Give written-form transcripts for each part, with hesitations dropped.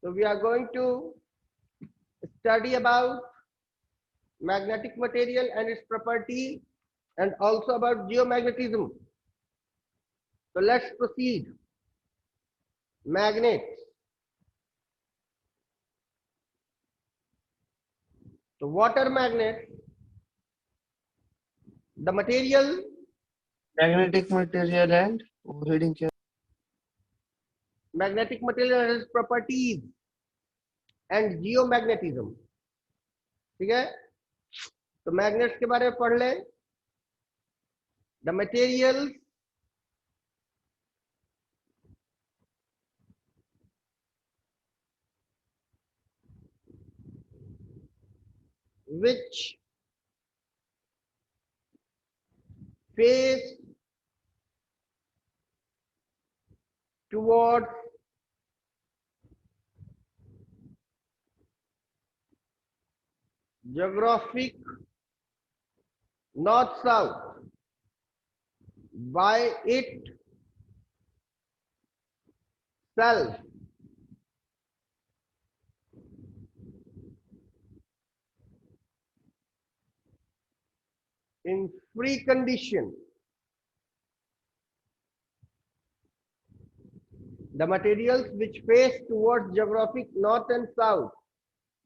So we are going to study about magnetic material and its property and also about geomagnetism. So let's proceed. Magnets. So what are magnets? The material, Magnetic material and reading care. magnetic material and its properties and geomagnetism. ठीक है, तो magnets के बारे में पढ़ लें. The materials which face towards geographic north south by itself in free condition. The materials which face towards geographic north and south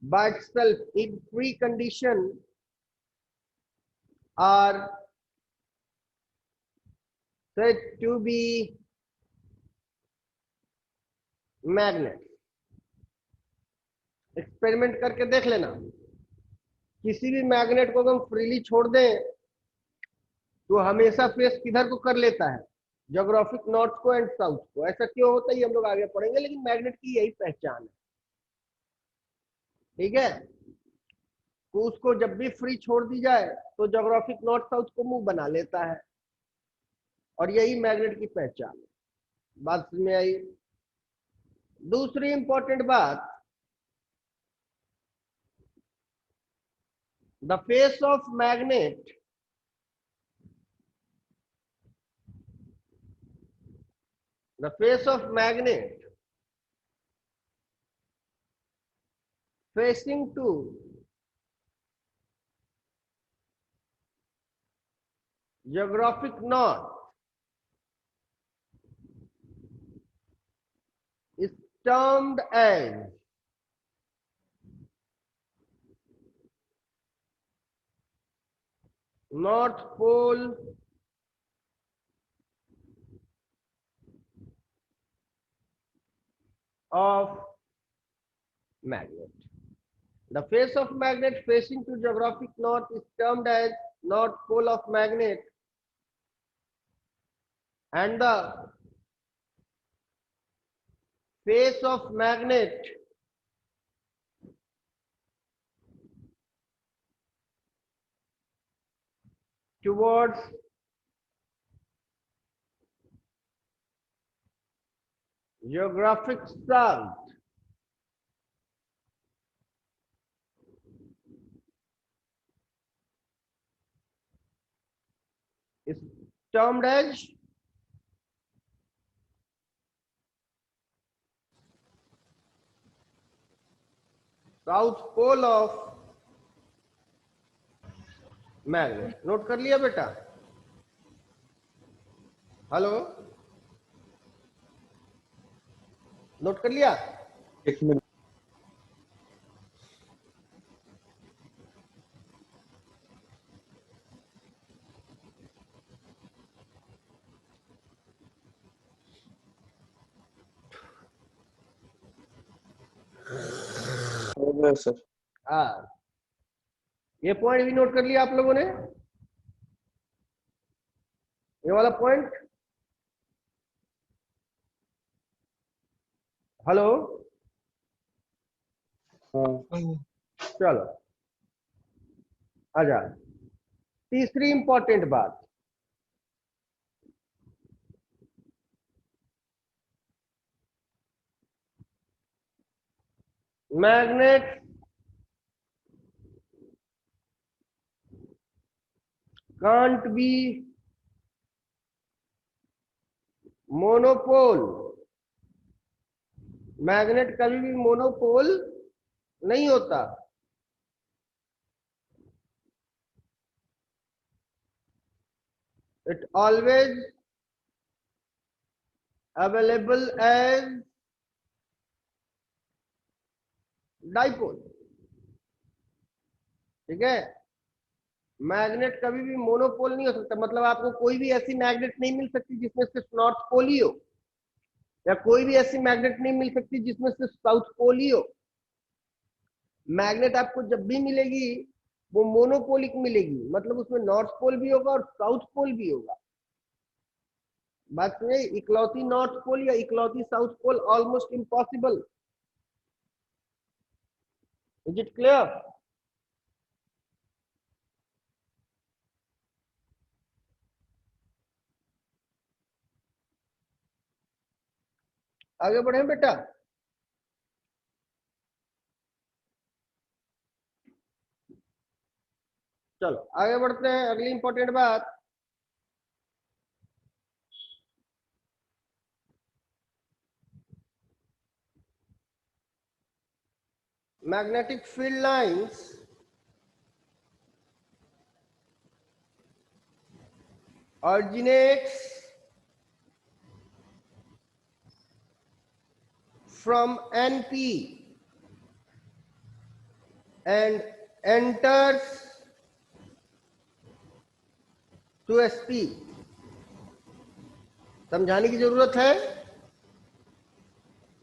by itself in free condition are said to be magnets. Experiment करके देख लेना, किसी भी magnet को हम freely छोड़ दें तो हमेशा फेस किधर को कर लेता है, ज्योग्राफिक नॉर्थ को एंड साउथ को. ऐसा क्यों होता है ये हम लोग आगे पढ़ेंगे, लेकिन मैग्नेट की यही पहचान है. ठीक है, तो उसको जब भी फ्री छोड़ दी जाए तो ज्योग्राफिक नॉर्थ साउथ को मुंह बना लेता है, और यही मैग्नेट की पहचान है. बात समझ में आई. दूसरी इंपॉर्टेंट बात, the face of magnet the face of magnet facing to geographic north is termed as north pole of magnet. The face of magnet facing to geographic north is termed as north pole of magnet, and the face of magnet towards geographic south is termed as south pole of magnet. Note कर लिया बेटा? Hello, note कर लिया? एक minute. Sir हाँ, ये point भी note कर लिया आप लोगों ने? ये वाला पॉइंट. हेलो, चलो आजा. तीसरी इंपॉर्टेंट बात, magnet can't be monopole magnet कभी भी मोनोपोल नहीं होता। It always available as dipole. ठीक है, मैग्नेट कभी भी मोनोपोल नहीं हो सकता, मतलब आपको कोई भी ऐसी मैग्नेट नहीं मिल सकती जिसमें सिर्फ नॉर्थ पोल ही हो, या कोई भी ऐसी मैग्नेट नहीं मिल सकती जिसमें सिर्फ साउथ पोल ही हो। मैग्नेट आपको जब भी मिलेगी वो मोनोपोलिक मिलेगी, मतलब उसमें नॉर्थ पोल भी होगा और साउथ पोल भी होगा। बात सुनिए, इकलौती नॉर्थ पोल या इकलौती south pole almost impossible. Is it clear? आगे बढ़े बेटा। चलो आगे बढ़ते हैं, अगली इंपॉर्टेंट बात। Magnetic field lines originates from NP and enters to SP। समझाने की जरूरत है।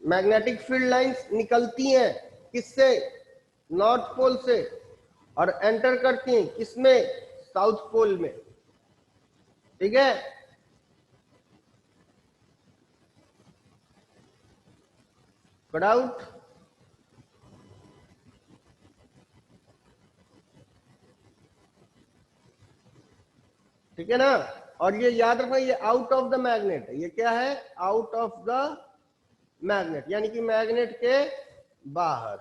मैग्नेटिक फील्ड लाइंस निकलती हैं किससे? नॉर्थ पोल से, और एंटर करती हैं किसमें? साउथ पोल में। ठीक है, डाउट? ठीक है ना। और ये याद रखना, ये आउट ऑफ द मैग्नेट है। ये क्या है? आउट ऑफ द मैग्नेट, यानी कि मैग्नेट के बाहर।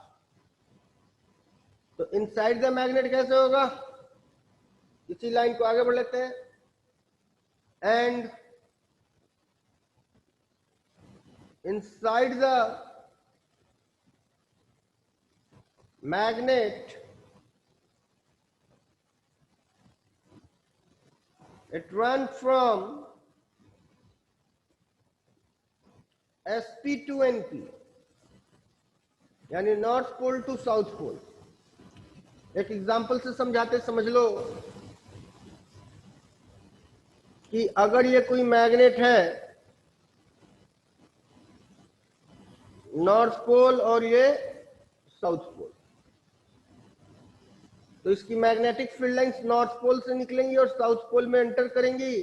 तो इनसाइड द मैग्नेट कैसे होगा? इसी लाइन को आगे बढ़ लेते हैं। And inside the magnet it run from SP to NP, यानी north pole to south pole. एक एग्जांपल से समझाते, समझ लो कि अगर ये कोई मैग्नेट है, नॉर्थ पोल और ये साउथ पोल, तो इसकी magnetic field lines north pole से निकलेंगी और साउथ पोल में एंटर करेंगी,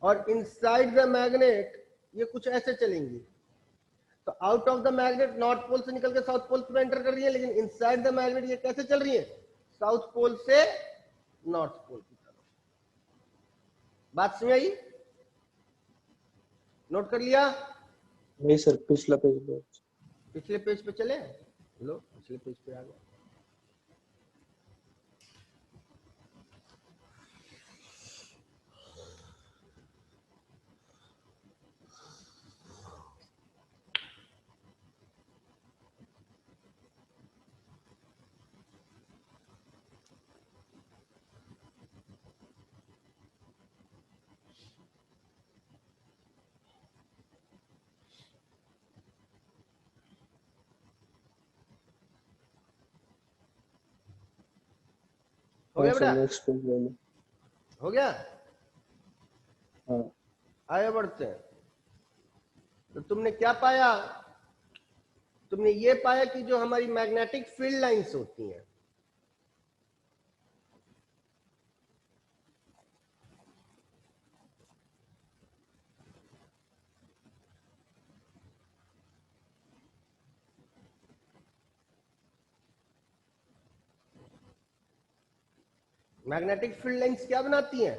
और इनसाइड द मैग्नेट ये कुछ ऐसे चलेंगी। तो out of the magnet north pole से निकल के साउथ पोल में एंटर कर रही है, लेकिन इनसाइड द मैग्नेट ये कैसे चल रही है? साउथ पोल से नॉर्थ पोल की तरफ। बात समझ आई? नोट कर लिया? नहीं सर, पिछला पेज। पिछले पेज पे चले, लो पिछले पेज पे आ गए। हो गया बेटा? नेक्स्ट पेज ले लो। हो गया? हाँ। आगे बढ़ते हैं। तो तुमने क्या पाया? तुमने ये पाया कि जो हमारी मैग्नेटिक फील्ड लाइंस होती हैं, मैग्नेटिक फील्ड लाइंस क्या बनाती हैं?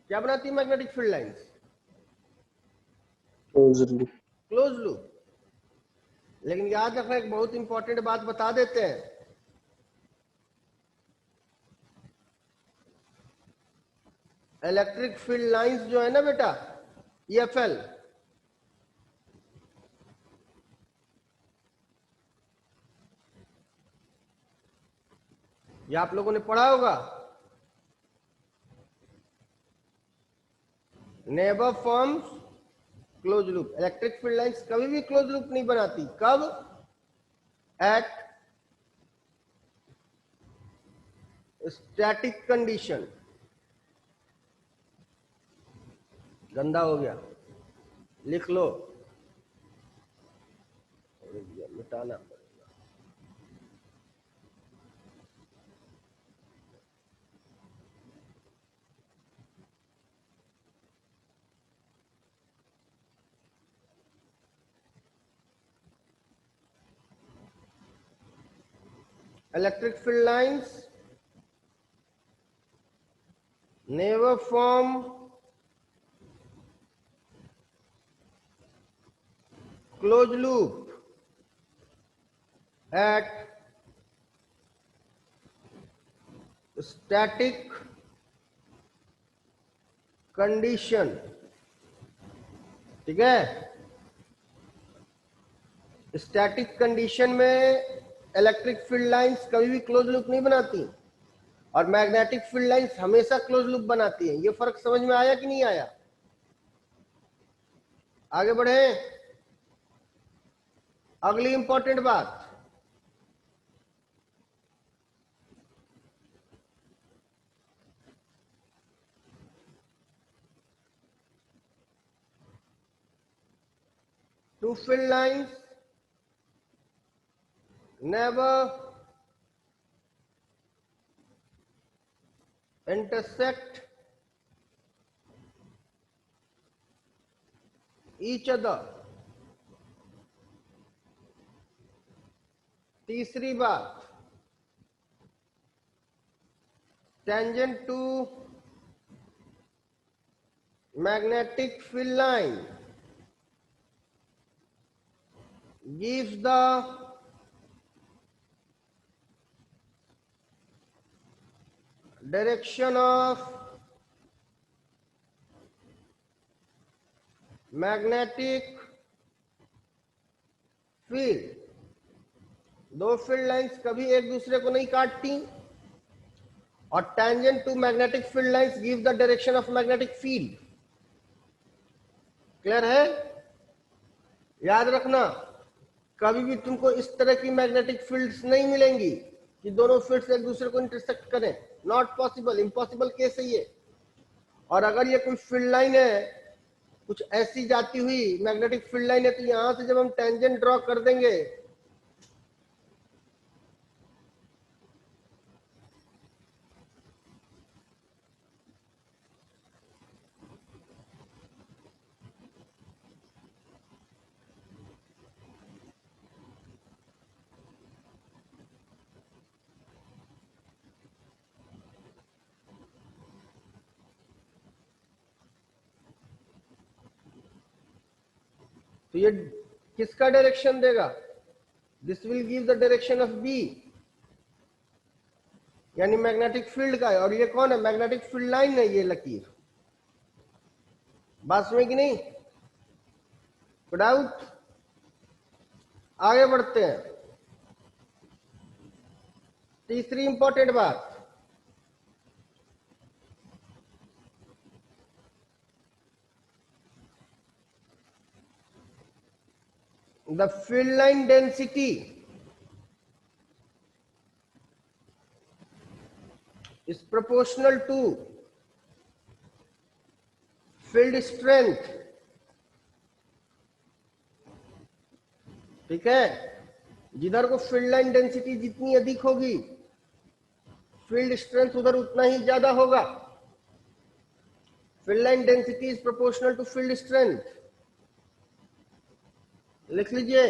क्या बनाती है magnetic field lines? Close loop. Close loop. लेकिन याद रखना, एक बहुत इंपॉर्टेंट बात बता देते हैं। इलेक्ट्रिक फील्ड लाइंस जो है ना बेटा, EFL, ये आप लोगों ने पढ़ा होगा। Never forms close loop. Electric field lines कभी भी क्लोज लूप नहीं बनाती। कब? At static condition. गंदा हो गया, लिख लो, मिटाना पड़ेगा। Electric field lines never form closed loop at static condition। ठीक है, स्टैटिक कंडीशन में इलेक्ट्रिक फील्ड लाइंस कभी भी क्लोज लूप नहीं बनाती और मैग्नेटिक फील्ड लाइंस हमेशा क्लोज लूप बनाती है। ये फर्क समझ में आया कि नहीं आया? आगे बढ़े। अगली इंपॉर्टेंट बात, two field lines never intersect each other। तीसरी बात, tangent to magnetic field line gives the direction of magnetic field। दो फील्ड लाइंस कभी एक दूसरे को नहीं काटती और tangent to magnetic field lines give the direction of magnetic field. Clear है? याद रखना, कभी भी तुमको इस तरह की मैग्नेटिक फील्ड्स नहीं मिलेंगी कि दोनों फील्ड्स एक दूसरे को इंटरसेक्ट करें। नॉट पॉसिबल, इम्पॉसिबल केस है ये। और अगर ये कोई फील्ड लाइन है, कुछ ऐसी जाती हुई मैग्नेटिक फील्ड लाइन है, तो यहां से जब हम टेंजेंट ड्रॉ कर देंगे तो ये किसका डायरेक्शन देगा? This will give the direction of B, यानी मैग्नेटिक फील्ड का है। और ये कौन है? मैग्नेटिक फील्ड लाइन है ये लकीर। बात समझ कि नहीं? डाउट? आगे बढ़ते हैं। तीसरी इंपॉर्टेंट बात, the field line density is proportional to field strength। ठीक है, जिधर को फील्ड लाइन डेंसिटी जितनी अधिक होगी फील्ड स्ट्रेंथ उधर उतना ही ज्यादा होगा। Field line density is proportional to field strength. लिख लीजिए।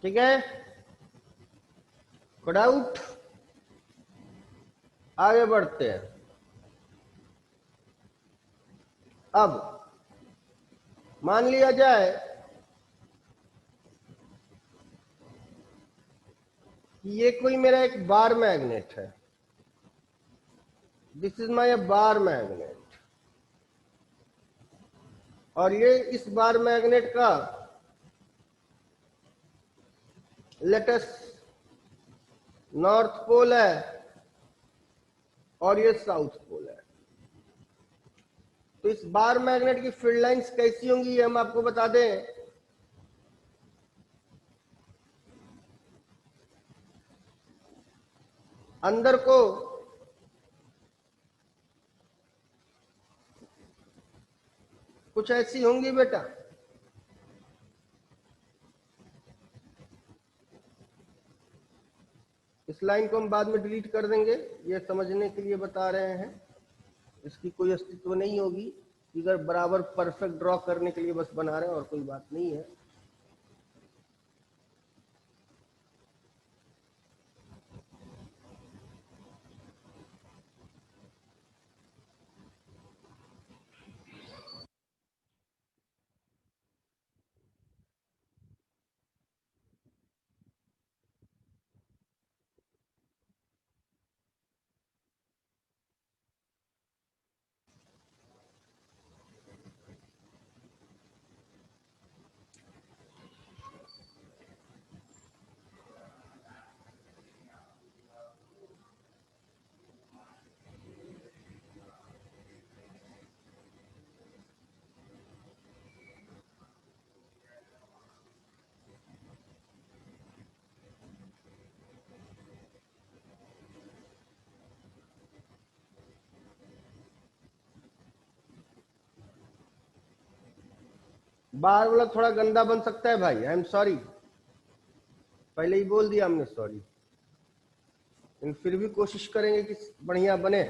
ठीक है, डाउट? आगे बढ़ते हैं। अब मान लिया जाए ये कोई मेरा एक बार मैग्नेट है, this is my bar magnet, और ये इस बार मैग्नेट का लेटेस्ट नॉर्थ पोल है और ये साउथ पोल है। तो इस बार मैग्नेट की फील्ड लाइंस कैसी होंगी ये हम आपको बता दें। अंदर को कुछ ऐसी होंगी बेटा, इस लाइन को हम बाद में डिलीट कर देंगे, ये समझने के लिए बता रहे हैं, इसकी कोई अस्तित्व नहीं होगी, इधर बराबर परफेक्ट ड्रॉ करने के लिए बस बना रहे हैं और कोई बात नहीं है। बाहर वाला थोड़ा गंदा बन सकता है भाई, आई एम सॉरी, पहले ही बोल दिया हमने सॉरी, लेकिन फिर भी कोशिश करेंगे कि बढ़िया बने।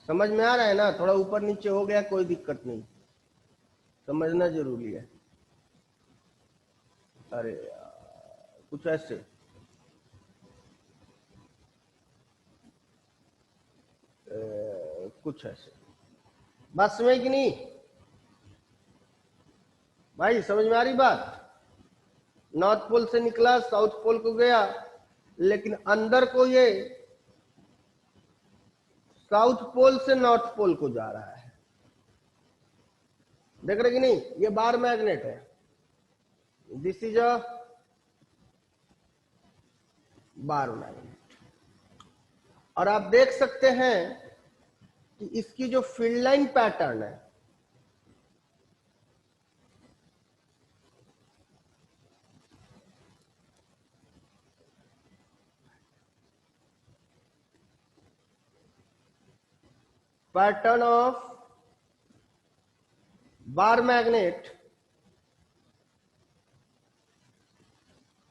समझ में आ रहा है ना, थोड़ा ऊपर नीचे हो गया कोई दिक्कत नहीं, समझना जरूरी है। अरे यार कुछ ऐसे कुछ ऐसे बात समझ कि नहीं भाई, समझ में आ रही बात। नॉर्थ पोल से निकला साउथ पोल को गया, लेकिन अंदर को ये साउथ पोल से नॉर्थ पोल को जा रहा है, देख रहे कि नहीं, ये बार मैग्नेट है, this is a bar magnet. और आप देख सकते हैं कि इसकी जो फील्ड लाइन पैटर्न है, pattern of bar magnet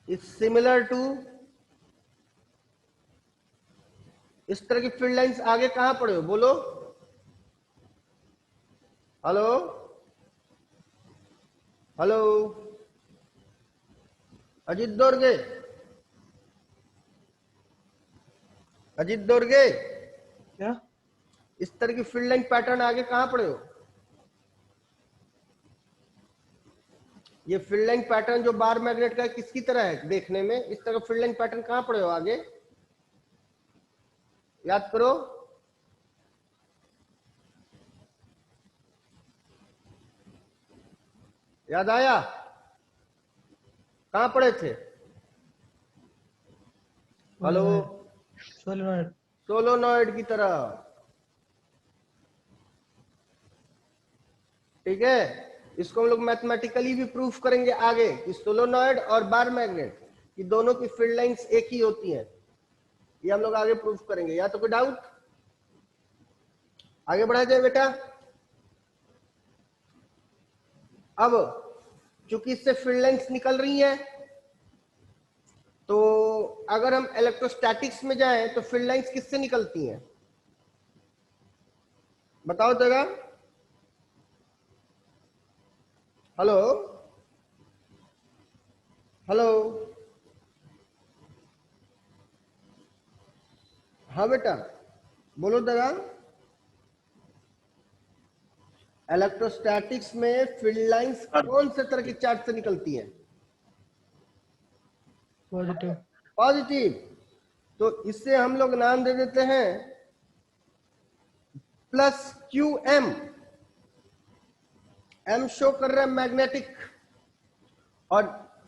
is similar to, इस तरह की फील्ड लाइंस आगे कहां पड़े हो बोलो, हेलो हेलो, अजीत दोर्गे, अजीत दोर्गे, क्या? इस तरह की फील्ड लाइन पैटर्न आगे कहां पड़े हो। ये फील्ड लाइन पैटर्न जो बार मैग्नेट का किसकी तरह है देखने में, इस तरह का फील्ड लाइन पैटर्न कहां पड़े हो आगे, याद करो। याद आया, कहां पड़े थे, हेलो, सोलेनॉइड। सोलोनॉइड की तरह, ठीक है। इसको हम लोग मैथमेटिकली भी प्रूफ करेंगे आगे कि सोलोनॉइड और बार मैग्नेट की दोनों की फील्ड लाइंस एक ही होती हैं, ये हम लोग आगे प्रूफ करेंगे। या तो कोई डाउट, आगे बढ़ा जाए बेटा। अब चूंकि इससे फील्ड लाइंस निकल रही हैं, तो अगर हम इलेक्ट्रोस्टैटिक्स में जाएं तो फील्ड लाइंस किससे निकलती हैं बताओ जरा, हेलो हेलो, हाँ बेटा बोलो दादा। इलेक्ट्रोस्टैटिक्स में फील्ड लाइंस कौन से तरह की चार्ज से निकलती हैं? पॉजिटिव। पॉजिटिव। तो इससे हम लोग नाम दे देते हैं plus Q M. M show कर रहा है मैग्नेटिक, और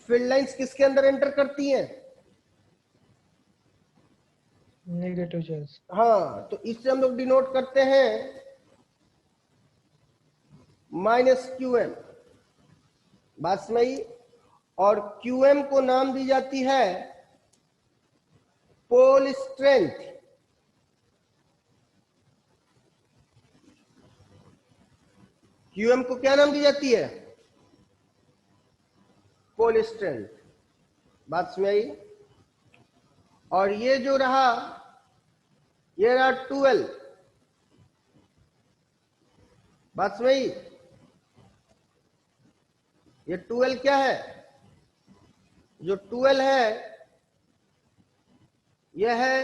फील्ड लाइंस किसके अंदर एंटर करती हैं? Negative charge. हाँ, तो इससे हम लोग डिनोट करते हैं माइनस क्यू एम। बात समझी? और क्यू एम को नाम दी जाती है पोल स्ट्रेंथ। क्यूएम को क्या नाम दी जाती है? Pole strength. बात समझ आई? और ये जो रहा, ये रहा 12। बात समझ आई? ये 12 क्या है? जो 12 है यह है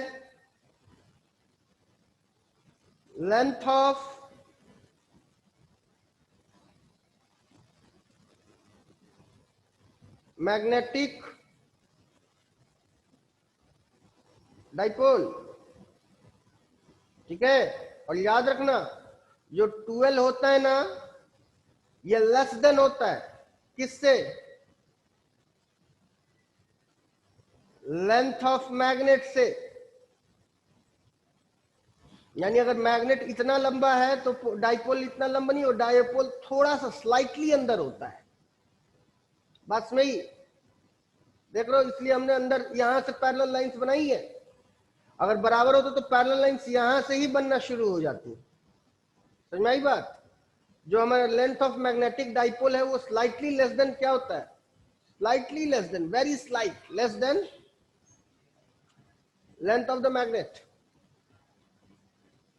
लेंथ ऑफ मैग्नेटिक डाइपोल। ठीक है? और याद रखना, जो 12 होता है ना, ये लेस देन होता है किससे? लेंथ ऑफ मैग्नेट से। यानी अगर मैग्नेट इतना लंबा है तो डाइपोल इतना लंबा नहीं, और डाइपोल थोड़ा सा स्लाइटली अंदर होता है। बात में ही देख रहे हो, इसलिए हमने अंदर यहां से पैरेलल लाइंस बनाई है। अगर बराबर होता तो पैरेलल लाइंस यहां से ही बनना शुरू हो जाती। समझ में आई बात? जो हमारा लेंथ ऑफ मैग्नेटिक डाइपोल है वो स्लाइटली लेस देन क्या होता है? Slightly less than, very slight less than length of the magnet.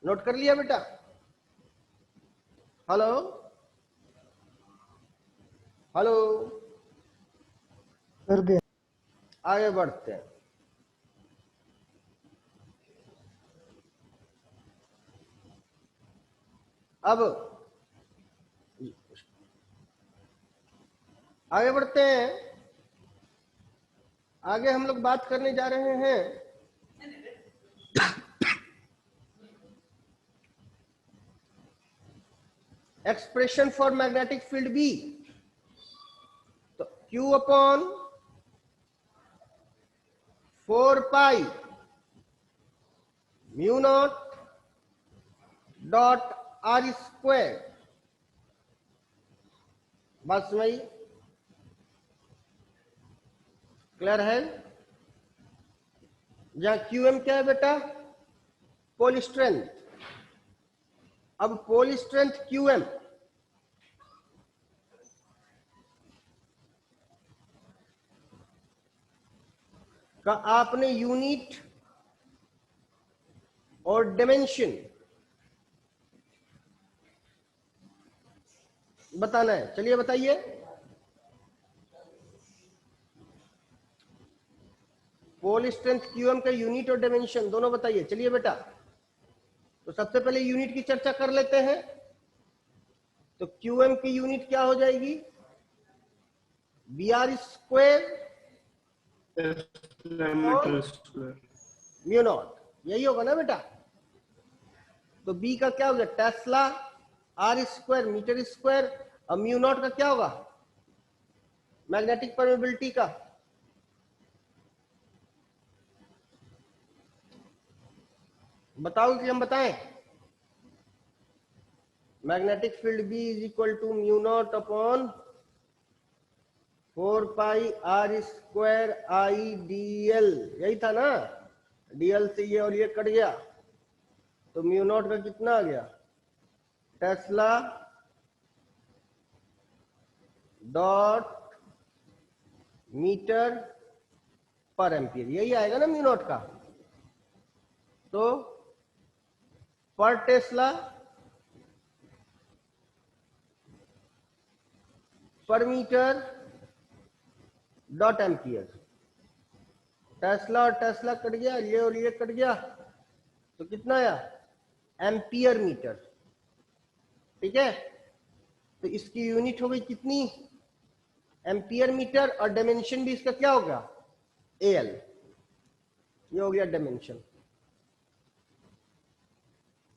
Note कर लिया बेटा? हेलो हेलो, कर दिया। आगे बढ़ते हैं। अब आगे बढ़ते हैं। आगे हम लोग बात करने जा रहे हैं expression for magnetic field B. तो Q upon 4 pi mu naught dot R square. बात समझी? क्लियर है? जहां QM क्या है बेटा? Pole strength. अब पोल स्ट्रेंथ QM का आपने यूनिट और डायमेंशन बताना है। चलिए बताइए। पोल स्ट्रेंथ QM का यूनिट और डायमेंशन दोनों बताइए। चलिए बेटा, तो सबसे पहले यूनिट की चर्चा कर लेते हैं। तो QM की यूनिट क्या हो जाएगी? BR square metre square. Mu naught, यही होगा ना बेटा? तो B का क्या हो गया? Tesla. R square metre square. और म्यू नॉट का क्या होगा? मैग्नेटिक परमेबिलिटी का। बताओ कि हम बताएं। Magnetic field B is equal to mu not upon 4 pi R square IDL। यही था ना? DL से ये और ये कट गया, तो म्यू नॉट का कितना आ गया? टेस्ला डॉट मीटर पर एम्पियर, यही आएगा ना म्यू नॉट का? तो पर टेस्ला पर मीटर डॉट एम्पियर। टेस्ला और टेस्ला कट गया, ये और ये कट गया, तो कितना आया, एम्पियर मीटर। ठीक है, तो इसकी यूनिट हो गई कितनी, एम्पियर मीटर, और डायमेंशन भी इसका क्या होगा, एल। ये हो गया डायमेंशन।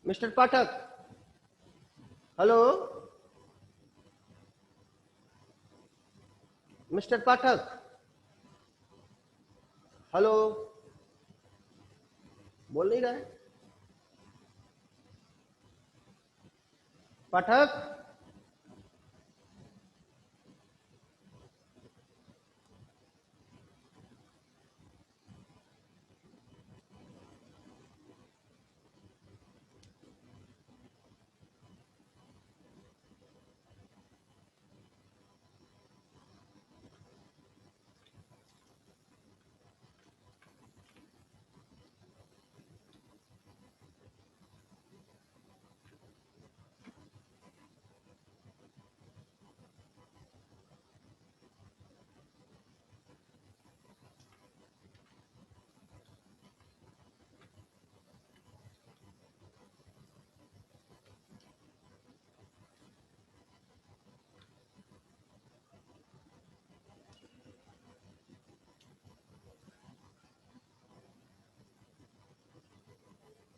मिस्टर पाठक, हेलो मिस्टर पाठक, हेलो, बोल नहीं रहा है पाठक।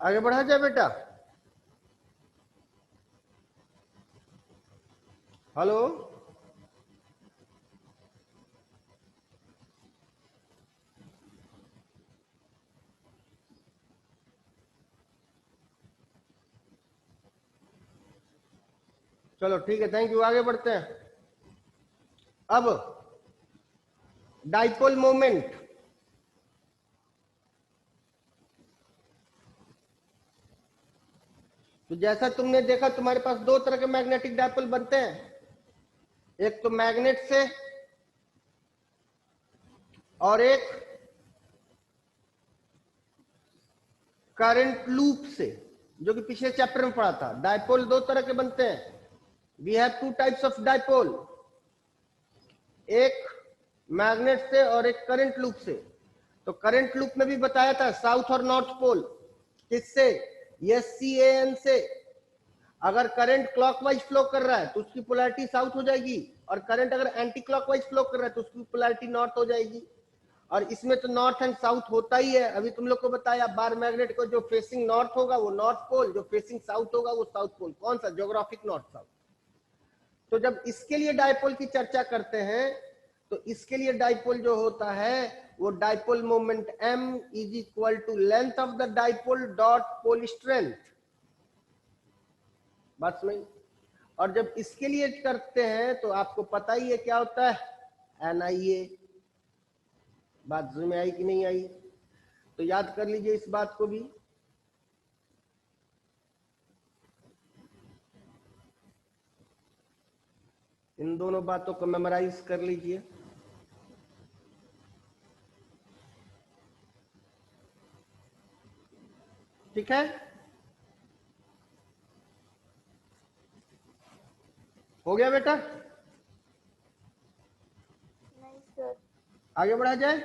आगे बढ़ा जाए बेटा, हेलो। चलो ठीक है, थैंक यू, आगे बढ़ते हैं। अब डाइपोल मोमेंट, तो जैसा तुमने देखा तुम्हारे पास दो तरह के मैग्नेटिक डाइपोल बनते हैं, एक तो मैग्नेट से और एक करंट लूप से, जो कि पिछले चैप्टर में पढ़ा था। डाइपोल दो तरह के बनते हैं, we have two types of dipole, एक मैग्नेट से और एक करंट लूप से। तो करंट लूप में भी बताया था साउथ और नॉर्थ पोल, किससे, SCAN से। अगर करंट क्लॉकवाइज फ्लो कर रहा है तो उसकी पोलैरिटी साउथ हो जाएगी, और करंट अगर एंटी क्लॉकवाइज फ्लो कर रहा है तो उसकी पोलैरिटी नॉर्थ हो जाएगी। और इसमें तो नॉर्थ एंड साउथ होता ही है। अभी तुम लोग को बताया बार मैग्नेट को जो फेसिंग नॉर्थ होगा वो नॉर्थ पोल, जो फेसिंग साउथ होगा वो साउथ पोल। कौन सा, ज्योग्राफिक नॉर्थ साउथ। तो जब इसके लिए डाइपोल की चर्चा करते हैं तो इसके लिए डाइपोल जो होता है वो dipole moment m is equal to length of the dipole dot pole strength. बात समझ। और जब इसके लिए करते हैं तो आपको पता ही है क्या होता है, NIA। बात समझ में आई कि नहीं आई, तो याद कर लीजिए इस बात को भी। इन दोनों बातों को मेमोराइज कर लीजिए। ठीक है, हो गया बेटा, नहीं सर। आगे बढ़ा जाए।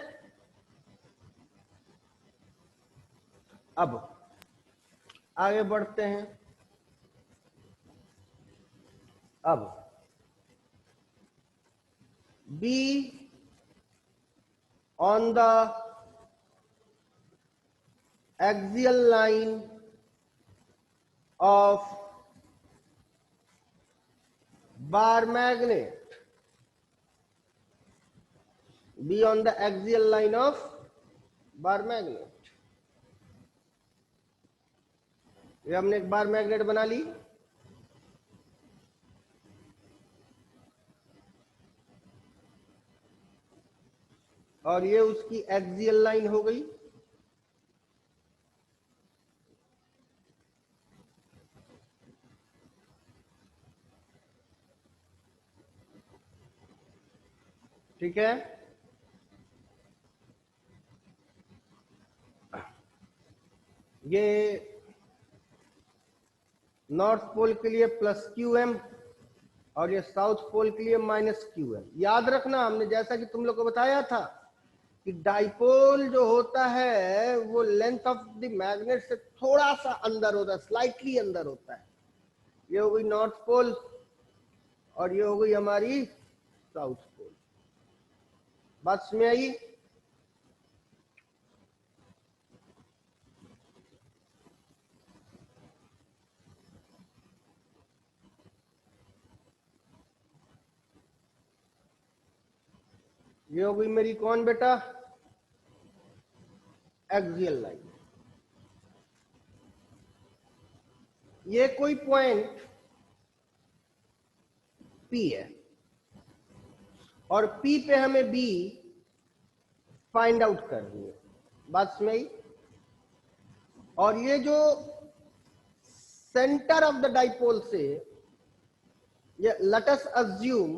अब आगे बढ़ते हैं। अब be on the axial line of bar magnet, be on the axial line of bar magnet। ये हमने एक बार मैग्नेट बना ली, और ये उसकी एक्सियल लाइन हो गई। ठीक है, ये नॉर्थ पोल के लिए प्लस QM और ये साउथ पोल के लिए माइनस QM। याद रखना हमने जैसा कि तुम लोग को बताया था कि डाइपोल जो होता है वो लेंथ ऑफ द मैग्नेट से थोड़ा सा अंदर होता है, स्लाइटली अंदर होता है। ये हो गई नॉर्थ पोल और ये हो गई हमारी साउथ पोल। बात समझ आई? ये हो गई मेरी कौन बेटा? Axial line. ये कोई पॉइंट P है और P पे हमें B फाइंड आउट करनी है। बात समझ आई? और ये जो सेंटर ऑफ द डाइपोल से, ये लेट अस अज्यूम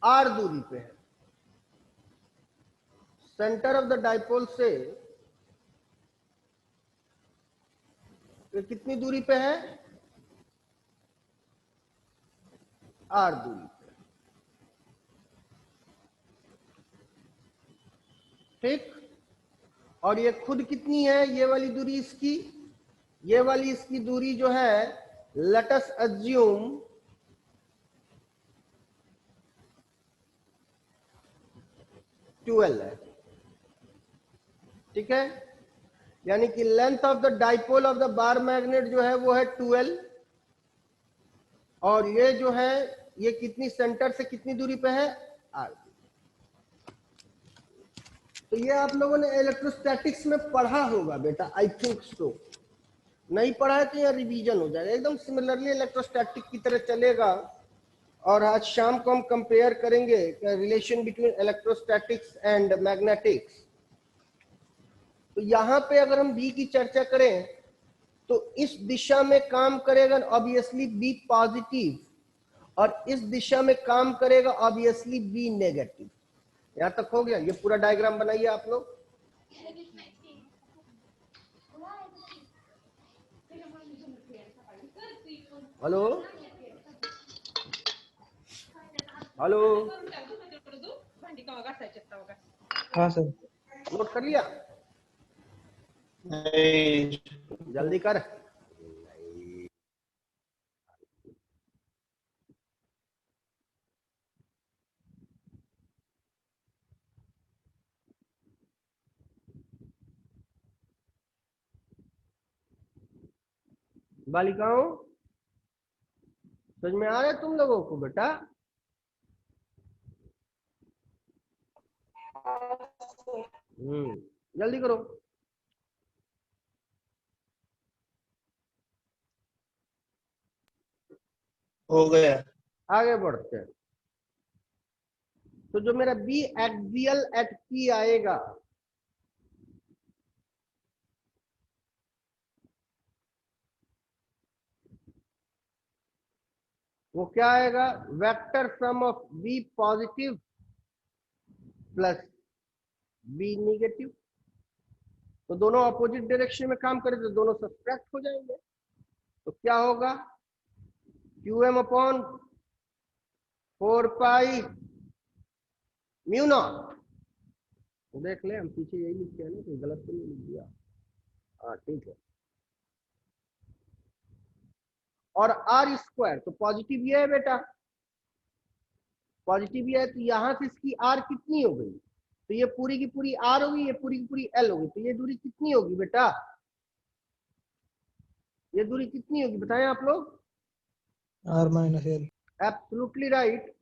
R दूरी पे है। सेंटर ऑफ द डाइपोल से ये कितनी दूरी पे है? R दूरी पे। ठीक, और ये खुद कितनी है? ये वाली दूरी इसकी, ये वाली इसकी दूरी जो है लेट अस अज्यूम 12 है। ठीक है, यानी कि length of the dipole of the bar magnet जो है वो है 12, और ये जो है ये कितनी सेंटर से कितनी दूरी पे है? R। तो ये आप लोगों ने इलेक्ट्रोस्टैटिक्स में पढ़ा होगा बेटा, आई थिंक सो। नहीं पढ़ा है तो यह रिवीजन हो जाएगा, एकदम सिमिलरली इलेक्ट्रोस्टैटिक की तरह चलेगा। और आज शाम को हम कंपेयर करेंगे relation between electrostatics and magnetics. तो यहाँ पे अगर हम बी की चर्चा करें तो इस दिशा में काम करेगा ऑब्वियसली बी पॉजिटिव, और इस दिशा में काम करेगा ऑब्वियसली बी नेगेटिव। यहां तक हो गया? ये पूरा डायग्राम बनाइए आप लोग। हेलो हेलो, हाँ सर। नोट कर लिया? नहीं। जल्दी कर। बालिकाओं, समझ में आ रहा है तुम लोगों को बेटा? जल्दी करो। हो गया। आगे बढ़ते हैं। तो जो मेरा बी एक्सियल एट पी आएगा, वो क्या आएगा? Vector sum of B positive plus B negative. तो दोनों अपोजिट डायरेक्शन में काम करें तो दोनों सब्ट्रैक्ट हो जाएंगे। तो क्या होगा? Q M upon 4 pi mu naught. देख ले, हम पीछे यही लिख के ना, कोई गलत तो नहीं लिख दिया? हाँ ठीक है। और आर स्क्वायर, तो पॉजिटिव ये है बेटा, पॉजिटिव ये है, तो यहां से इसकी आर कितनी हो गई? तो ये पूरी की पूरी आर होगी, ये पूरी की पूरी एल होगी। तो ये दूरी कितनी होगी बेटा? ये दूरी कितनी होगी बताएं आप लोग? R minus L. Absolutely right.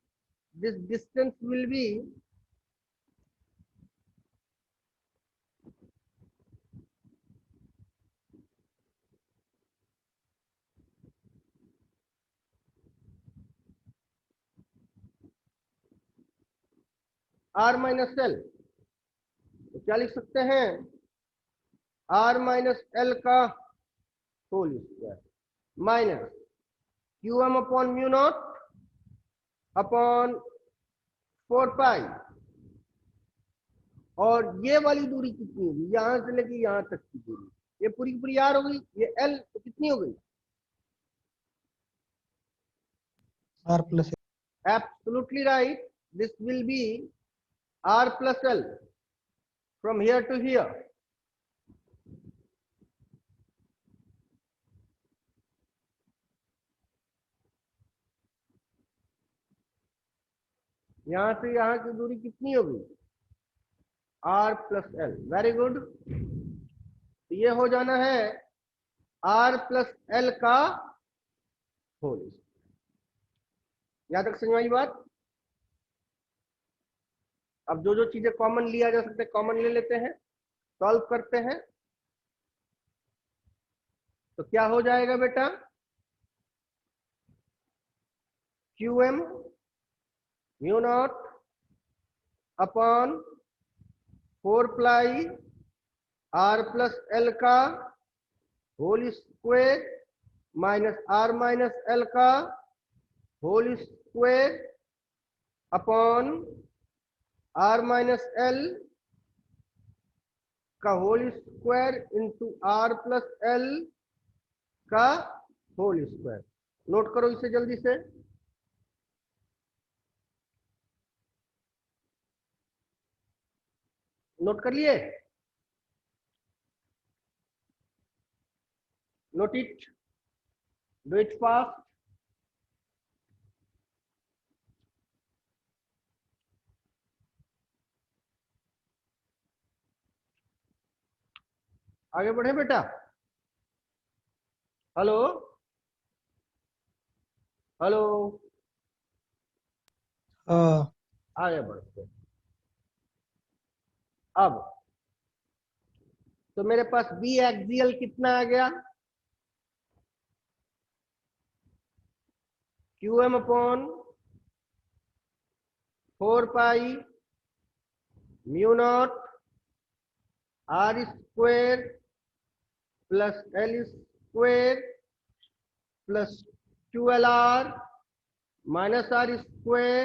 This distance will be R minus L. तो क्या लिख सकते हैं? आर माइनस एल का whole square minus Q M upon mu not upon 4 pi. और ये वाली दूरी कितनी होगी? यहां से लेके यहां तक की दूरी, ये पूरी की पूरी आर हो गई, ये एल तो कितनी हो गई? R plus L. Absolutely right, this will be R plus L. from here to here. यहां से यहां की दूरी कितनी होगी? r plus L. Very good. ये हो जाना है r प्लस एल का होल। यहां तक समझ आई बात? अब जो जो चीजें कॉमन लिया जा सकते हैं कॉमन ले लेते हैं, सॉल्व करते हैं। तो क्या हो जाएगा बेटा? QM mu not upon 4 pi r plus L का whole square minus r minus L का whole square upon r minus L का whole square into r plus L का होल स्क्वायर। नोट करो इसे जल्दी से। नोट कर लिए? Note it, do it fast. आगे बढ़े बेटा। हेलो हेलो, आगे बढ़ते। अब तो मेरे पास बी एक्सियल कितना आ गया? QM upon 4 pi mu naught r square plus L square plus 12r minus r square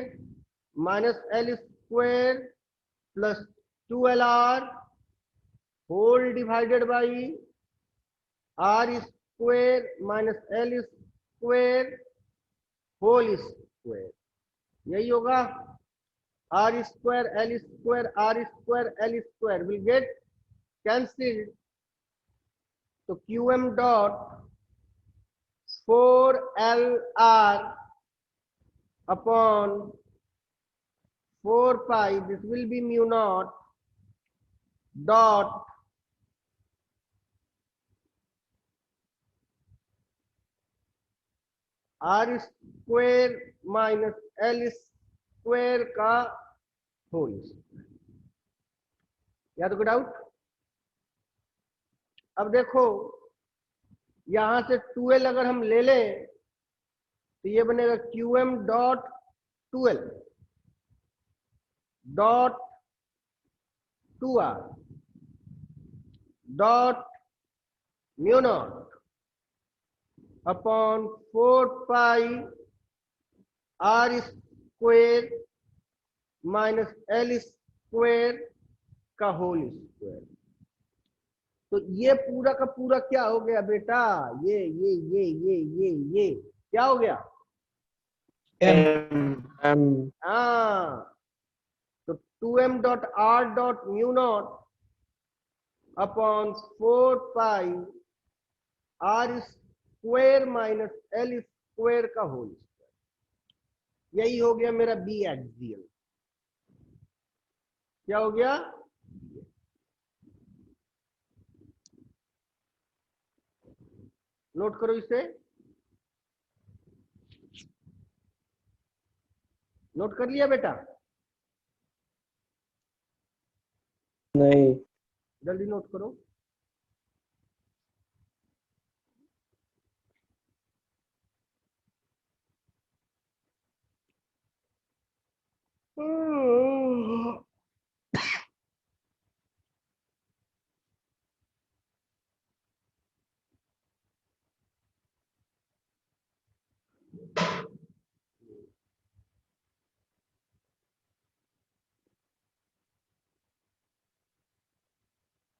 minus L square plus 12r whole divided by r square minus L square whole square. यही होगा। r square L square r square L square will get cancelled. तो QM dot 4LR upon 4 pi, this will be mu naught dot r square minus l square का whole. या तो कोई doubt? अब देखो यहां से 2l अगर हम ले लें तो ये बनेगा QM dot 2l dot 2r dot mu not upon 4 pi r square minus L square का होल स्क्वायर। तो ये पूरा का पूरा क्या हो गया बेटा? ये क्या हो गया? M हाँ, तो 2m dot r dot mu not upon 4 pi r square minus L square का होल स्क्वायर। यही हो गया मेरा बी एक्सियल। क्या हो गया? नोट करो इसे। नोट कर लिया बेटा? नहीं। जल्दी नोट करो।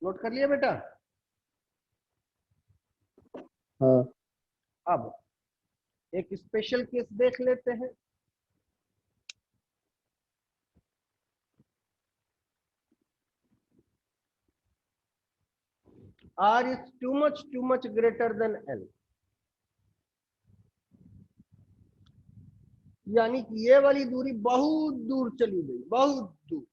नोट कर लिया बेटा? हाँ। अब एक स्पेशल केस देख लेते हैं। R is too much greater than L, यानी कि ये वाली दूरी बहुत दूर चली गई, बहुत दूर,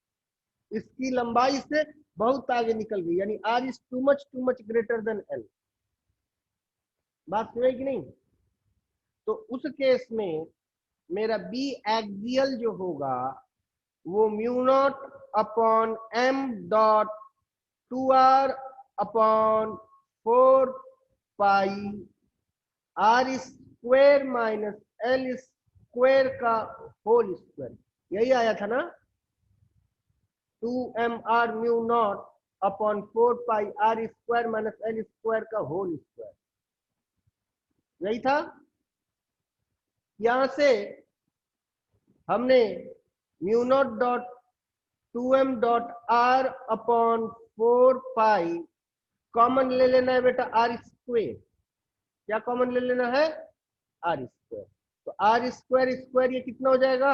इसकी लंबाई से बहुत आगे निकल गई, यानी R is too much greater than L। बात समझ कि नहीं? तो उस केस में मेरा बी एक्सियल जो होगा वो mu naught upon m dot 2r upon 4 pi r square minus l square का होल स्क्वायर, यही आया था ना, 2mr mu naught upon 4 pi r square minus l square का होल स्क्वायर, यही था। यहां से हमने mu naught dot 2m dot r upon 4 pi common ले लेना है बेटा, आर स्क्वायर, क्या कॉमन ले लेना है, आर स्क्वायर। तो आर स्क्वायर स्क्वायर ये कितना हो जाएगा,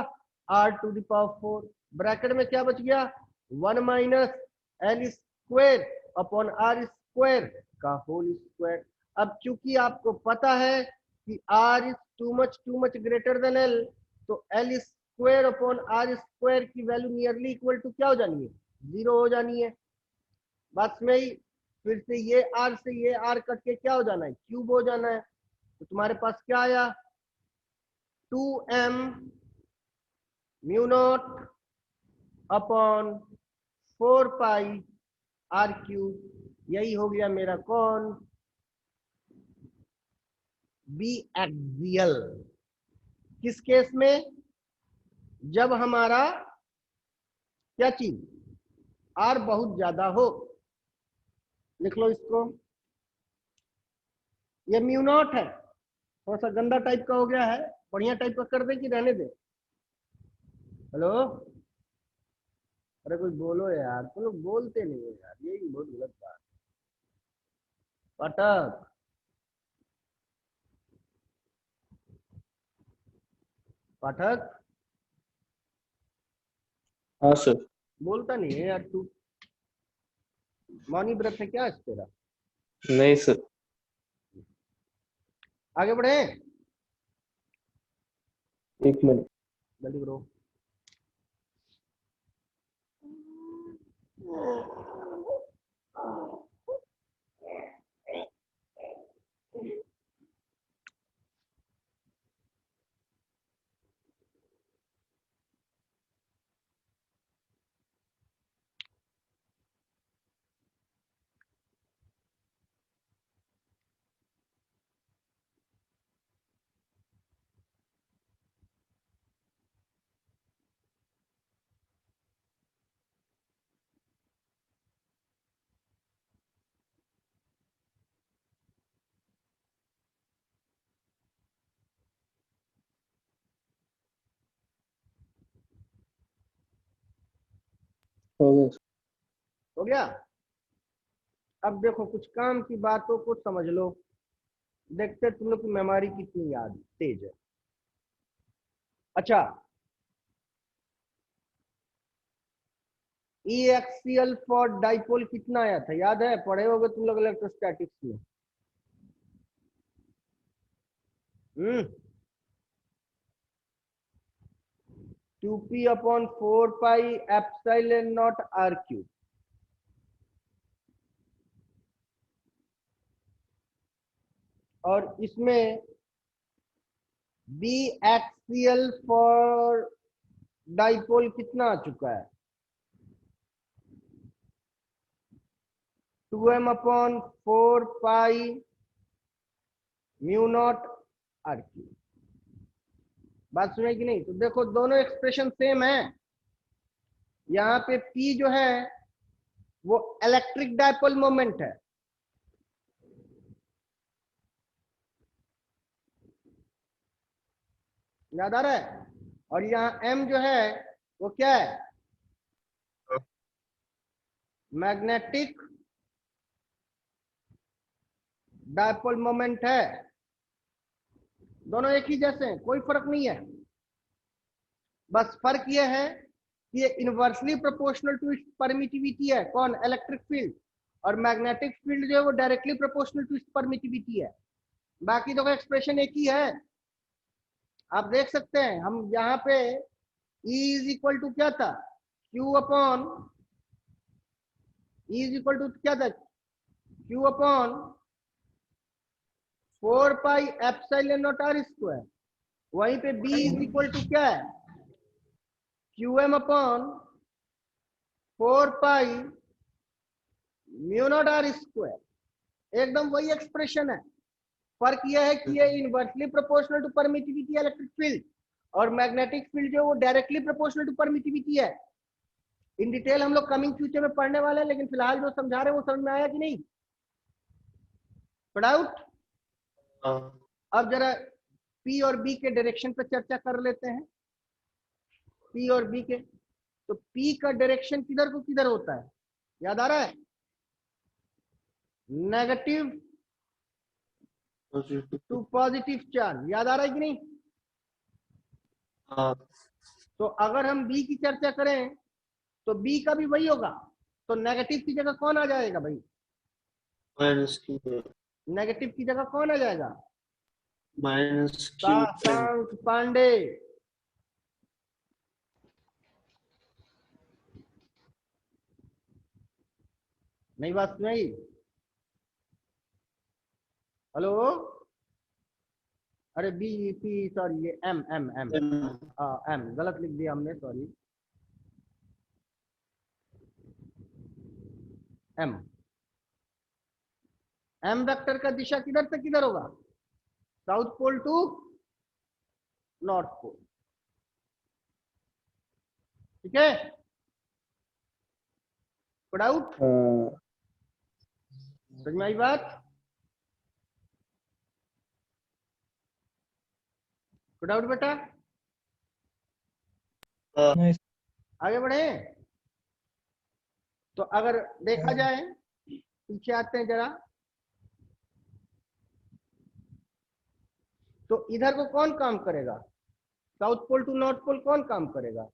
r to the power 4, bracket में क्या बच गया, 1 minus L square upon R square का होल स्क्वायर। अब चूंकि आपको पता है कि r is too much greater than l, तो l square upon R square की वैल्यू नियरली इक्वल टू क्या हो जानी है, 0 हो जानी है। बात में ही फिर से ये r से ये r कट के क्या हो जाना है, क्यूब हो जाना है। तो तुम्हारे पास क्या आया, 2m mu not upon 4 pi r cube, यही हो गया मेरा कौन, बी एक्सियल। किस केस में, जब हमारा क्या चीज, r बहुत ज्यादा हो। लिख लो इसको, ये म्यू नॉट है, थोड़ा सा गंदा टाइप का हो गया है, बढ़िया टाइप का कर दे कि रहने दे। हेलो, अरे कुछ बोलो यार, तुम लोग बोलते नहीं हो यार, यही बहुत गलत बात। पाठक, पाठक हाँ सर। बोलता नहीं है यार तू, मौनी व्रत है क्या आज तेरा? नहीं सर। आगे बढ़े, एक मिनट। जल्दी करो। हो गया सर। हो गया। अब देखो कुछ काम की बातों को समझ लो, देखते तुम लोग की मेमोरी कितनी याद तेज है। अच्छा, ई एक्सियल फॉर डाइपोल कितना आया था, याद है, पढ़े होगे तुम लोग इलेक्ट्रोस्टैटिक्स में। 2p upon 4 pi epsilon naught R cube. और इसमें बी एक्सियल फॉर डाइपोल कितना आ चुका है, 2m upon 4 pi mu naught R cube. बात सुने कि नहीं? तो देखो दोनों एक्सप्रेशन सेम है। यहाँ पे P जो है वो इलेक्ट्रिक डाइपोल मोमेंट है, याद आ रहा है, और यहाँ M जो है वो क्या है, मैग्नेटिक डाइपोल मोमेंट है। दोनों एक ही जैसे हैं, कोई फर्क नहीं है, बस फर्क यह है कि ये इनवर्सली प्रोपोर्शनल टू परमिटिविटी है, कौन, इलेक्ट्रिक फील्ड, और मैग्नेटिक फील्ड जो है वो डायरेक्टली प्रोपोर्शनल टू परमिटिविटी है। बाकी तो एक्सप्रेशन एक ही है, आप देख सकते हैं। हम यहाँ पे E इज इक्वल टू क्या था, Q upon E is equal to क्या था, Q upon 4 pi epsilon naught r square. वहीं पे B इज इक्वल टू क्या है, QM upon 4 pi mu naught r square. एकदम वही एक्सप्रेशन है। फर्क यह है कि ये inversely proportional to permittivity electric field, और मैग्नेटिक फील्ड जो वो डायरेक्टली प्रोपोर्शनल टू परमिटिविटी है। इन डिटेल हम लोग कमिंग फ्यूचर में पढ़ने वाले हैं, लेकिन फिलहाल जो समझा रहे हैं वो समझ में आया कि नहीं, डाउट? अब जरा P और B के डायरेक्शन पे चर्चा कर लेते हैं। P और B के, तो P का डायरेक्शन किधर को किधर होता है, याद आ रहा है, नेगेटिव टू पॉजिटिव चार्ज, याद आ रहा है कि नहीं? तो अगर हम B की चर्चा करें तो B का भी वही होगा। तो नेगेटिव की जगह कौन आ जाएगा भाई, माइनस की, नेगेटिव की जगह कौन आ जाएगा, माइनस शशांक पांडे। नहीं बात सुनाई? हेलो, अरे बी पी सॉरी, ये एम एम एम एम गलत लिख दिया हमने, सॉरी। एम एम वेक्टर का दिशा किधर से किधर होगा, south pole to north pole, ठीक है? डाउट? समझ में आई बात? डाउट बेटा? आगे बढ़े। तो अगर देखा जाए, पीछे आते हैं जरा, तो इधर को कौन काम करेगा, south pole to north pole कौन काम करेगा,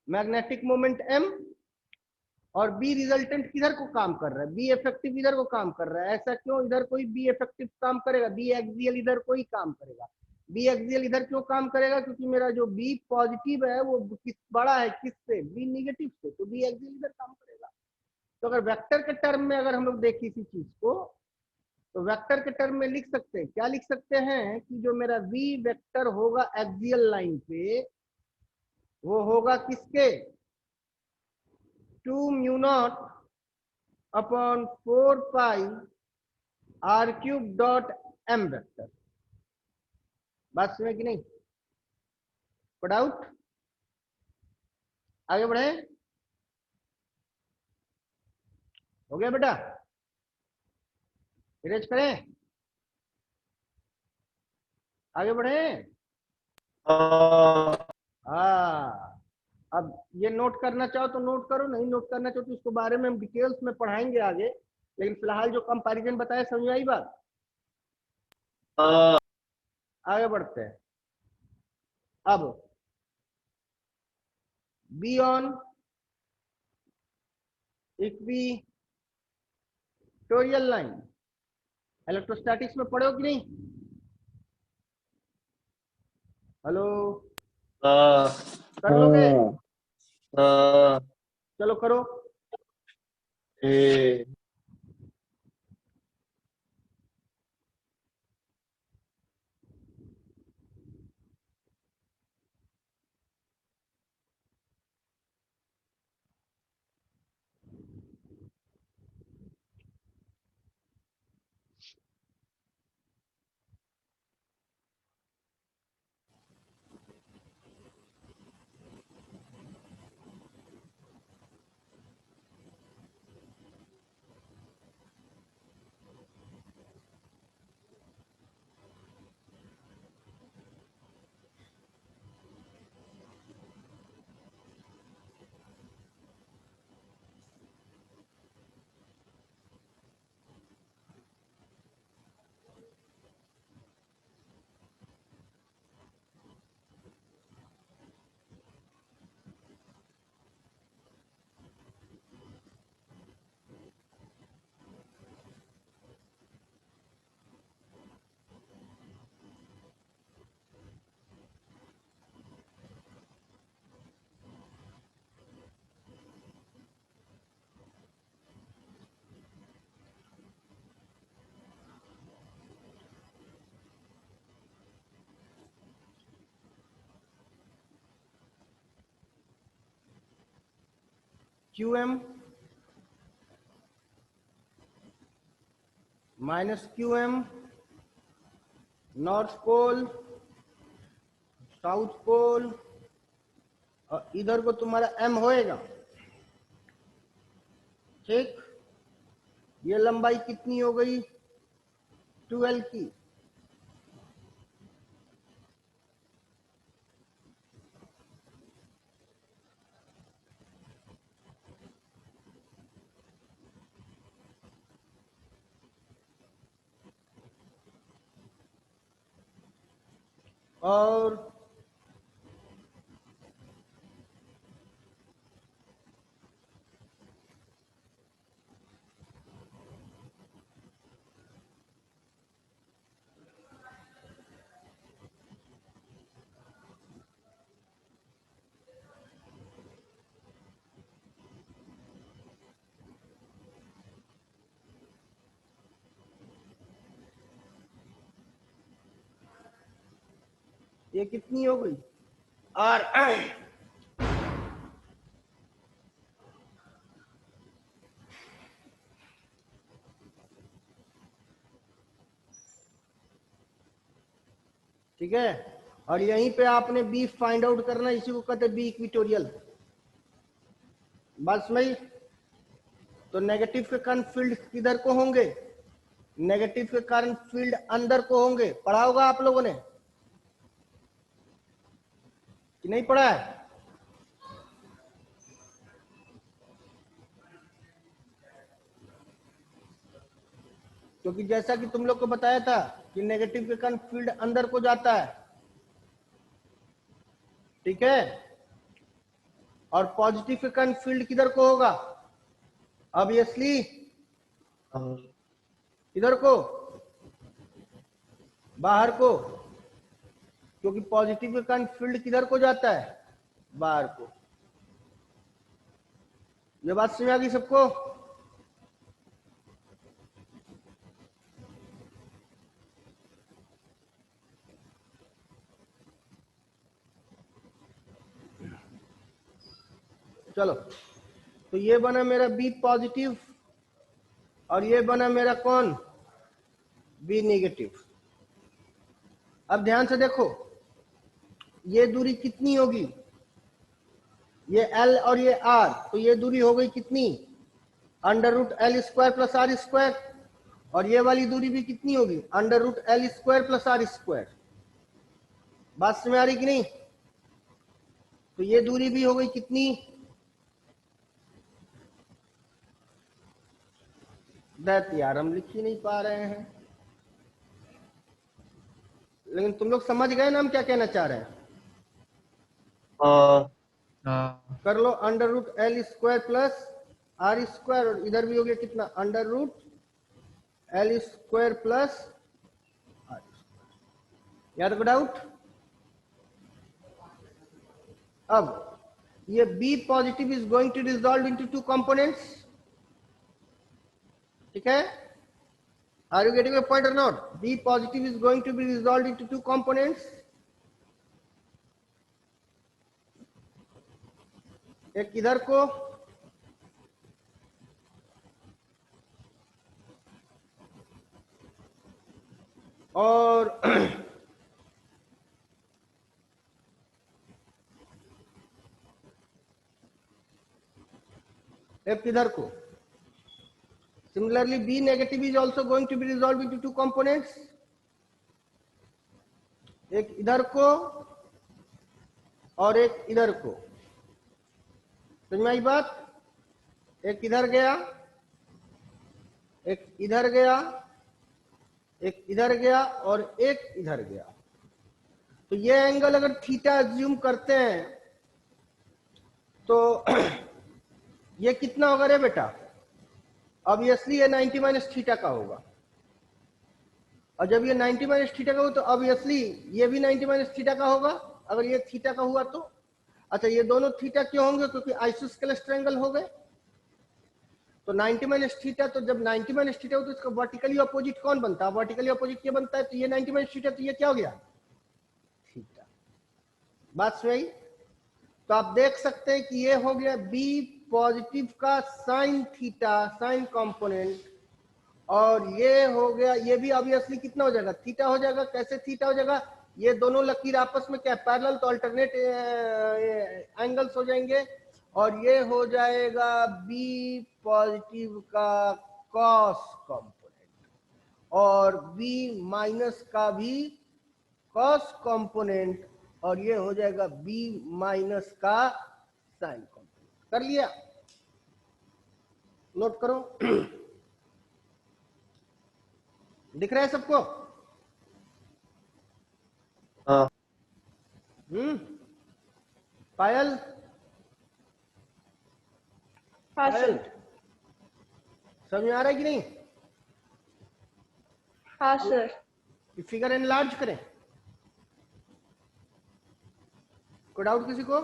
मैग्नेटिक मोमेंट m, और बी रिजल्टेंट किधर को काम कर रहा है, बी इफेक्टिव इधर को काम कर रहा है। ऐसा क्यों, इधर कोई बी इफेक्टिव काम करेगा, बी एक्सियल इधर कोई काम करेगा। बी एक्सियल इधर क्यों काम करेगा, क्योंकि मेरा जो बी पॉजिटिव है वो किस बड़ा है किससे, बी निगेटिव से, तो बी एक्सियल इधर काम करेगा। तो अगर वेक्टर के टर्म में अगर हम लोग देखें इसी चीज को, तो वेक्टर के टर्म में लिख सकते हैं, क्या लिख सकते हैं कि जो मेरा v वेक्टर होगा एक्सियल लाइन पे, वो होगा किसके, 2 mu naught upon 4 pi r cube dot m vector. बात सुने कि नहीं, डाउट? आगे बढ़े, हो गया बेटा, इरेज करें, आगे बढ़े। हाँ, अब ये नोट करना चाहो तो नोट करो, नहीं नोट करना चाहो तो उसके बारे में हम डिटेल्स में पढ़ाएंगे आगे, लेकिन फिलहाल जो कंपैरिजन बताया समझ आई बात? आगे बढ़ते हैं। अब be on equatorial line, electrostatics में पढ़े हो कि नहीं? हेलो, कर लोगे? चलो करो। QM minus QM, north pole, south pole, और इधर को तुम्हारा M होएगा। ठीक, ये लंबाई कितनी हो गई 12 की। और ये कितनी हो गई और ठीक है। और यहीं पे आपने बी फाइंड आउट करना, इसी को कहते हैं बी इक्विटोरियल। बस में तो नेगेटिव के कारण फील्ड किधर को होंगे, नेगेटिव के कारण फील्ड अंदर को होंगे। पढ़ा होगा आप लोगों ने कि नहीं पढ़ा है? क्योंकि जैसा कि तुम लोग को बताया था कि नेगेटिव के कारण फील्ड अंदर को जाता है, ठीक है, और पॉजिटिव के कारण फील्ड किधर को होगा, ऑब्वियसली इधर को, बाहर को, क्योंकि पॉजिटिव के कारण फील्ड किधर को जाता है, बाहर को। ये बात समझ आ गई सबको? चलो, तो ये बना मेरा बी पॉजिटिव और ये बना मेरा कौन, बी नेगेटिव। अब ध्यान से देखो, ये दूरी कितनी होगी, ये L और ये R, तो ये दूरी हो गई कितनी, under root L square plus R square. और ये वाली दूरी भी कितनी होगी, under root L square plus R square. बात समझ आ रही कि नहीं? तो ये दूरी भी हो गई कितनी, दैट यार हम लिख ही नहीं पा रहे हैं, लेकिन तुम लोग समझ गए ना हम क्या कहना चाह रहे हैं? कर लो, under root L square plus R square, और इधर भी हो गया कितना, under root L square plus R square. यार को डाउट? अब ये B positive is going to resolve into two components, ठीक है? Are you getting my point or not? B positive is going to be resolved into two components. एक इधर को और एक इधर को। Similarly, B negative is also going to be resolved into two components. एक इधर को और एक इधर को। समझ में आई बात? एक इधर गया, एक इधर गया, एक इधर गया और एक इधर गया। तो ये एंगल अगर थीटा एज्यूम करते हैं तो ये कितना होगा रे बेटा? ऑब्वियसली ये 90 माइनस थीटा का होगा, और जब ये 90 माइनस थीटा का हो तो ऑब्वियसली ये भी 90 माइनस थीटा का होगा, अगर ये थीटा का हुआ तो। अच्छा, ये दोनों थीटा क्यों होंगे? क्योंकि आइसोस्केलेस ट्रायंगल हो गए। तो 90 माइनस थीटा, तो जब 90 माइनस थीटा हो तो इसका वर्टिकली अपोजिट कौन बनता है? वर्टिकली अपोजिट क्या बनता है? तो ये 90 माइनस थीटा, तो ये क्या हो गया? थीटा। बात सही? तो आप देख सकते हैं कि ये हो गया बी पॉजिटिव का साइन थीटा, साइन कंपोनेंट, और ये हो गया, ये भी ऑब्वियसली कितना हो जाएगा, थीटा हो जाएगा। कैसे थीटा हो जाएगा, ये दोनों लकीर आपस में क्या पैरेलल, तो अल्टरनेट एंगल्स हो जाएंगे, और ये हो जाएगा बी पॉजिटिव का कॉस कंपोनेंट, और बी माइनस का भी कॉस कंपोनेंट, और ये हो जाएगा बी माइनस का साइन कंपोनेंट। कर लिया, नोट करो। दिख रहा है सबको? हाँ पायल, हाँ पायल, सर। समझ में आ रहा है कि नहीं? हाँ सर। फिगर एनलार्ज करें, कोई डाउट किसी को?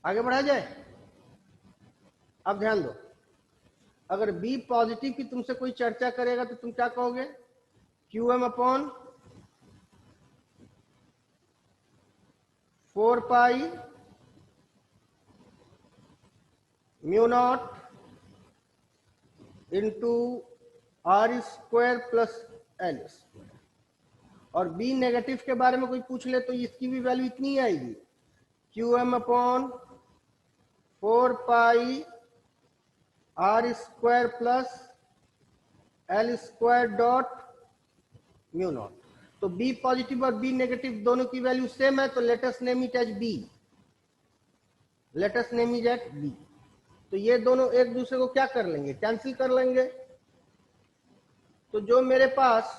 आगे बढ़ा जाए? अब ध्यान दो, अगर बी पॉजिटिव की तुमसे कोई चर्चा करेगा तो तुम क्या कहोगे, Q M upon 4 pi mu naught into R square plus L square. और बी नेगेटिव के बारे में कोई पूछ ले तो इसकी भी वैल्यू इतनी ही आएगी, Q M upon 4 pi R square plus L square dot mu naught. तो बी पॉजिटिव और बी नेगेटिव दोनों की वैल्यू सेम है, तो let us name it as B, let us name it as B. तो ये दोनों एक दूसरे को क्या कर लेंगे, कैंसिल कर लेंगे। तो जो मेरे पास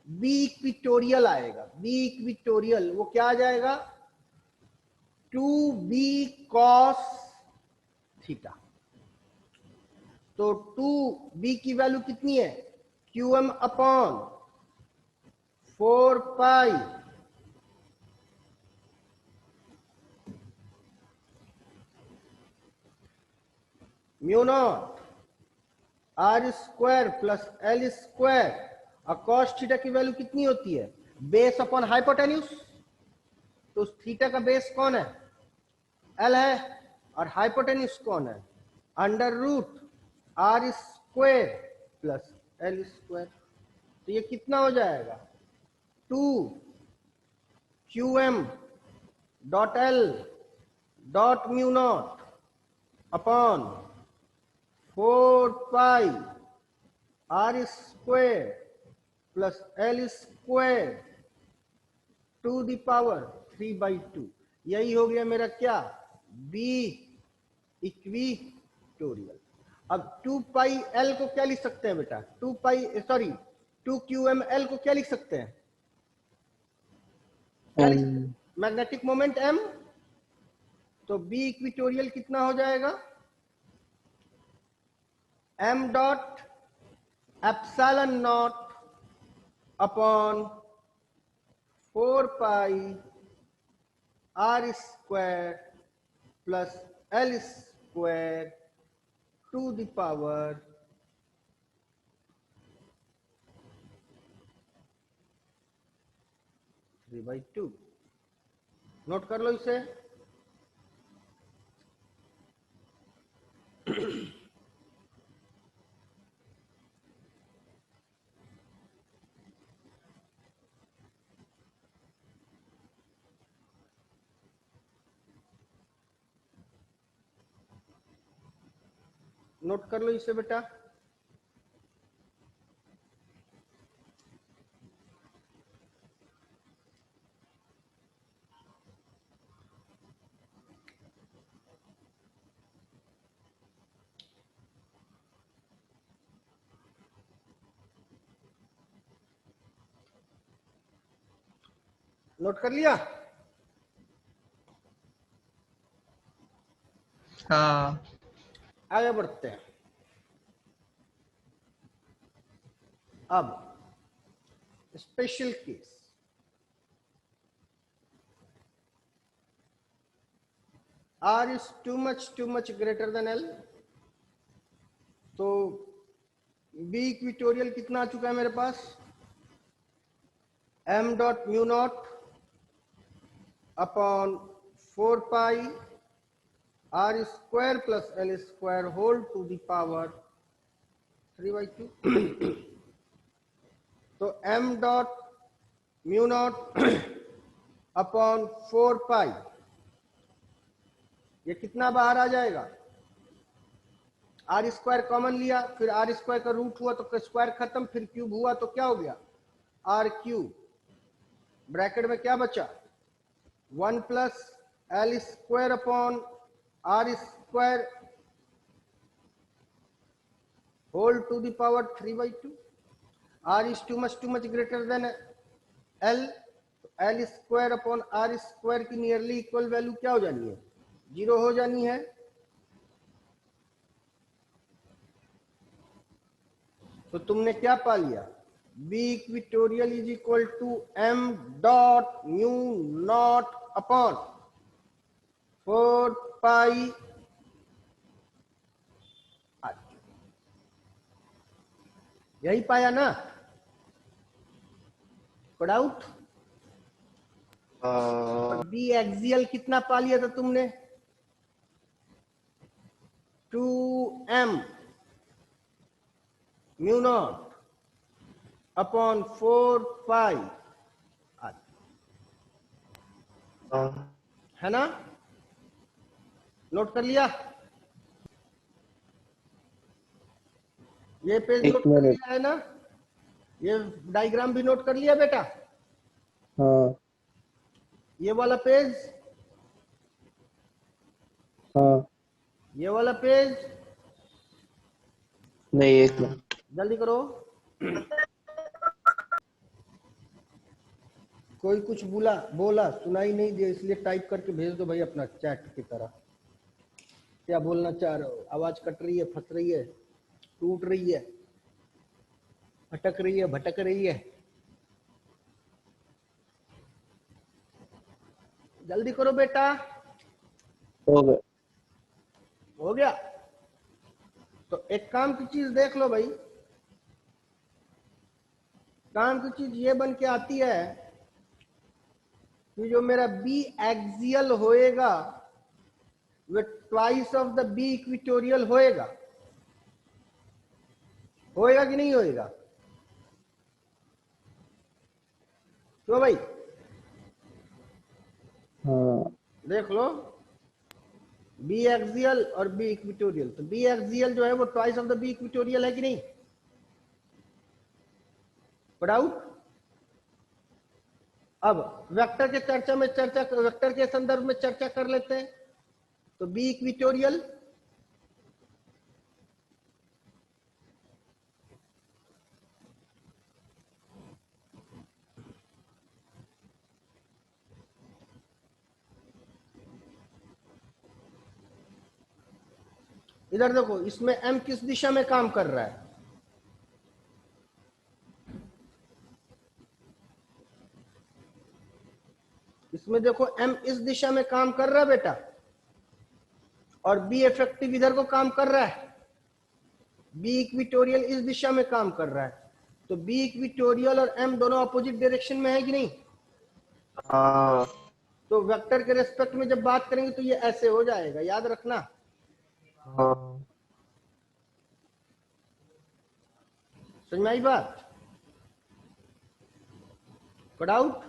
बी इक्विटोरियल आएगा, बी इक्विटोरियल वो क्या आ जाएगा, 2b cos थीटा। तो 2b की वैल्यू कितनी है, QM upon 4 pi mu naught R square plus L square. और कॉस थीटा की वैल्यू कितनी होती है, बेस अपॉन हाइपोटेन्यूज। तो उस थीटा का बेस कौन है, एल है, और हाइपोटेन्यूज कौन है, under root R square plus L square. तो ये कितना हो जाएगा, 2 QM dot L dot mu not upon 4 pi R square plus L square to the power 3/2। यही हो गया मेरा क्या, बी इक्विटोरियल। अब 2 पाई एल को क्या लिख सकते हैं बेटा, 2 QM एल को क्या लिख सकते हैं, मैग्नेटिक मोमेंट m। तो बी इक्विटोरियल कितना हो जाएगा, m dot epsilon naught upon 4 pi R square plus L square to the power 3/2। Note कर लो इसे। नोट कर लो इसे बेटा। नोट कर लिया? हाँ। आगे बढ़ते हैं। अब special case, R is too much greater than L। तो B इक्विटोरियल कितना आ चुका है मेरे पास, m dot mu not upon 4 pi R square plus L square whole to the power 3/2। तो m dot mu not upon 4 pi, ये कितना बाहर आ जाएगा? आर स्क्वायर कॉमन लिया, फिर आर स्क्वायर का रूट हुआ तो स्क्वायर खत्म, फिर क्यूब हुआ तो क्या हो गया? Are cube. ब्रैकेट में क्या बचा? 1 plus L square upon R square whole to the power 3/2। R is too much greater than L, L square upon R square की नियरली इक्वल वैल्यू क्या हो जानी है? 0 हो जानी है। तो तुमने क्या पा लिया? B equatorial is equal to m dot mu not upon 4 pi R. यही पाया ना? डाउट? और बी एक्सियल कितना पा लिया था तुमने? 2m mu not upon 4 pi R, है ना? नोट कर लिया? ये पेज नोट कर लिया है ना? ये डायग्राम भी नोट कर लिया बेटा? हाँ ये वाला पेज, हाँ। ये वाला पेज, नहीं, एक मिनट। जल्दी करो। कोई कुछ बोला सुनाई नहीं दिया, इसलिए टाइप करके भेज दो भाई अपना चैट की तरह। क्या बोलना चाह रहे हो? आवाज कट रही है, फंस रही है, टूट रही है, अटक रही है, भटक रही है? जल्दी करो बेटा। हो गया। हो गया? तो एक काम की चीज देख लो भाई, काम की चीज ये बन के आती है कि जो मेरा बी एक्सियल होएगा वो twice of the B equatorial होएगा। होएगा कि नहीं होएगा? क्यों भाई? हाँ देख लो, बी एक्सियल और बी इक्विटोरियल। तो बी एक्सियल जो है वो twice of the B equatorial है कि नहीं? डाउट? अब वेक्टर के वेक्टर के संदर्भ में चर्चा कर लेते हैं। तो बी इक्विटोरियल इधर देखो, इसमें m किस दिशा में काम कर रहा है? इसमें देखो m इस दिशा में काम कर रहा है बेटा, और b इफेक्टिव इधर को काम कर रहा है। b इक्विटोरियल इस दिशा में काम कर रहा है। तो b इक्विटोरियल और m दोनों अपोजिट डायरेक्शन में है कि नहीं? हाँ तो वेक्टर के रेस्पेक्ट में जब बात करेंगे तो ये ऐसे हो जाएगा, याद रखना। हाँ। समझ में आई बात? डाउट?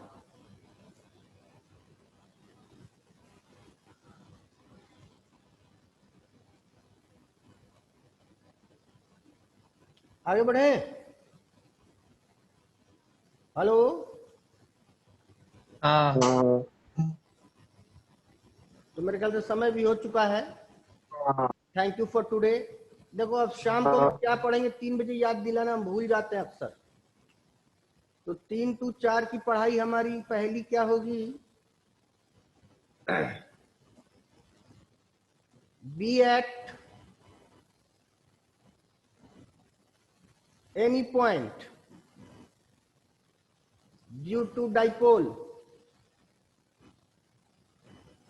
आगे बढ़े? हेलो? हाँ हाँ तो मेरे ख्याल से समय भी हो चुका है। हाँ। Thank you for today. देखो अब शाम को हम क्या पढ़ेंगे, 3 बजे याद दिलाना, हम भूल जाते हैं अक्सर। तो 3 to 4 की पढ़ाई हमारी पहली क्या होगी? B at any point due to dipole.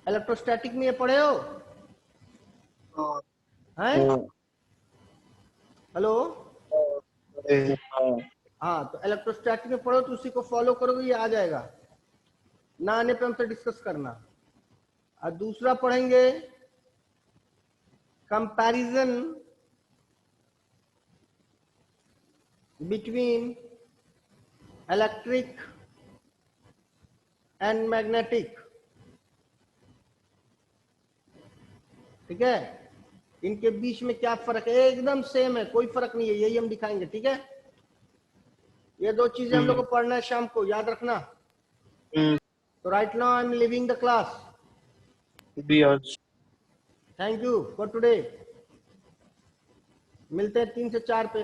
Electrostatic में ये पढ़े हो? हैं? हेलो? हाँ, तो इलेक्ट्रोस्टैटिक में पढ़ो तो उसी को फॉलो करोगे, ये आ जाएगा। ना आने पे हमसे डिस्कस करना। और दूसरा पढ़ेंगे comparison between electric and magnetic, ठीक है, इनके बीच में क्या फर्क है, एकदम सेम है, कोई फर्क नहीं है, यही हम दिखाएंगे, ठीक है। ये दो चीजें हम लोग को पढ़ना है शाम को, याद रखना। तो right now I am living the class. Be also. Thank you for today. मिलते हैं 3 से 4 पे।